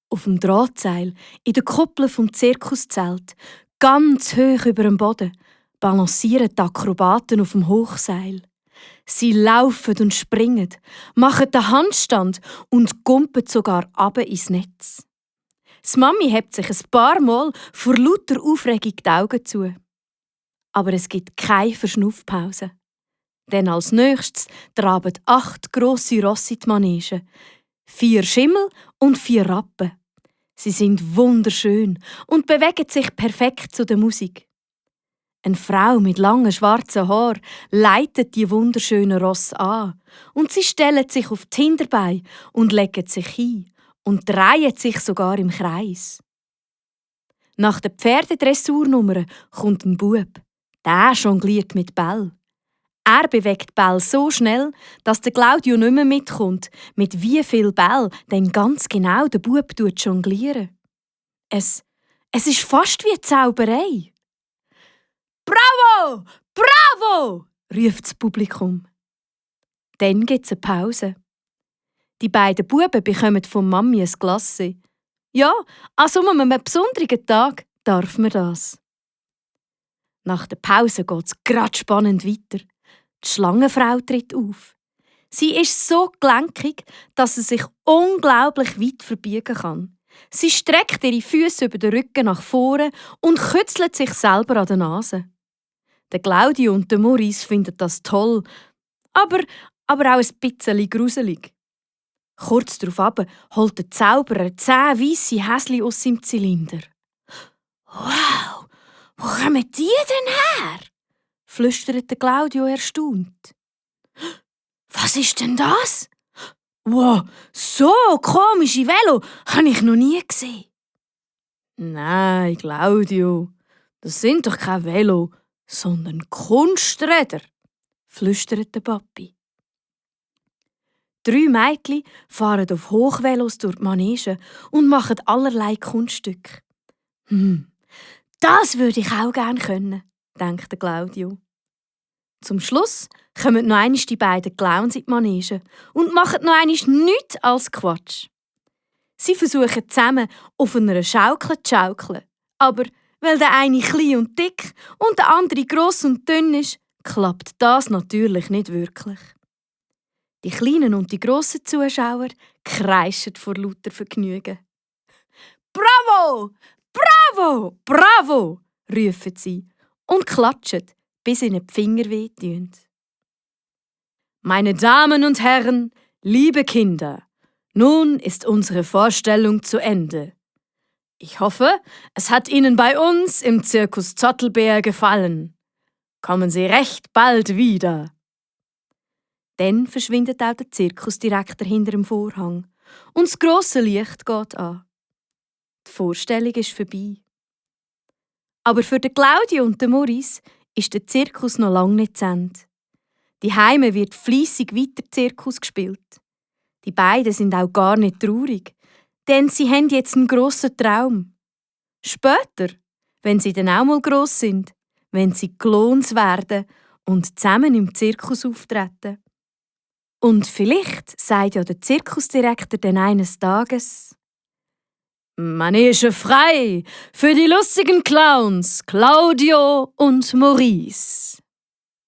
Auf dem Drahtseil, in der Kuppel vom Zirkuszelt, ganz hoch über dem Boden, balancieren die Akrobaten auf dem Hochseil. Sie laufen und springen, machen den Handstand und gumpen sogar runter ins Netz. Die Mami hebt sich ein paar Mal vor lauter Aufregung die Augen zu. Aber es gibt keine Verschnaufpause. Denn als nächstes traben 8 grosse Rosse in die Manege. 4 Schimmel und 4 Rappen. Sie sind wunderschön und bewegen sich perfekt zu der Musik. Eine Frau mit langen schwarzen Haaren leitet die wunderschönen Rosse an und sie stellen sich auf die Hinterbeine und legen sich hin und drehen sich sogar im Kreis. Nach der Pferdedressurnummer kommt ein Bub. Der jongliert mit Ball. Er bewegt die Bälle so schnell, dass der Claudio nicht mehr mitkommt, mit wie viel Ball denn ganz genau der Bub jonglieren. Es ist fast wie Zauberei. «Bravo! Bravo!» ruft das Publikum. Dann gibt es eine Pause. Die beiden Buben bekommen von Mami ein Glas. Ja, an so einem besonderen Tag darf man das. Nach der Pause geht es gerade spannend weiter. Die Schlangenfrau tritt auf. Sie ist so gelenkig, dass sie sich unglaublich weit verbiegen kann. Sie streckt ihre Füße über den Rücken nach vorne und kützelt sich selber an der Nase. Der Claudio und der Maurice finden das toll, aber auch ein bisschen gruselig. Kurz darauf holt der Zauberer 10 weisse Häschen aus seinem Zylinder. «Wow, wo kommen die denn her?» flüstert der Claudio erstaunt. «Was ist denn das? Wow, so komische Velo habe ich noch nie gesehen.» «Nein, Claudio, das sind doch keine Velo, sondern Kunsträder», flüstert der Papi. 3 Mädchen fahren auf Hochvelos durch die Manege und machen allerlei Kunststücke. Das würde ich auch gerne können, denkt der Claudio. Zum Schluss kommen noch einmal die beiden Clowns in die Manege und machen noch einmal nichts als Quatsch. Sie versuchen zusammen auf einer Schaukel zu schaukeln, aber weil der eine klein und dick und der andere gross und dünn ist, klappt das natürlich nicht wirklich. Die kleinen und die grossen Zuschauer kreischen vor lauter Vergnügen. «Bravo! Bravo! Bravo!» rufen sie und klatschen, bis ihnen die Finger wehtun. Meine Damen und Herren, liebe Kinder, nun ist unsere Vorstellung zu Ende. Ich hoffe, es hat Ihnen bei uns im Zirkus Zottelbär gefallen. Kommen Sie recht bald wieder. Dann verschwindet auch der Zirkusdirektor hinter dem Vorhang und das grosse Licht geht an. Die Vorstellung ist vorbei. Aber für den Claudio und den Maurice ist der Zirkus noch lange nicht zu Ende. Die Heime wird fleissig weiter Zirkus gespielt. Die beiden sind auch gar nicht traurig, denn sie haben jetzt einen grossen Traum. Später, wenn sie dann auch mal gross sind, wenn sie Clowns werden und zusammen im Zirkus auftreten. Und vielleicht sagt ja der Zirkusdirektor dann eines Tages: «Manege frei für die lustigen Clowns Claudio und Maurice.»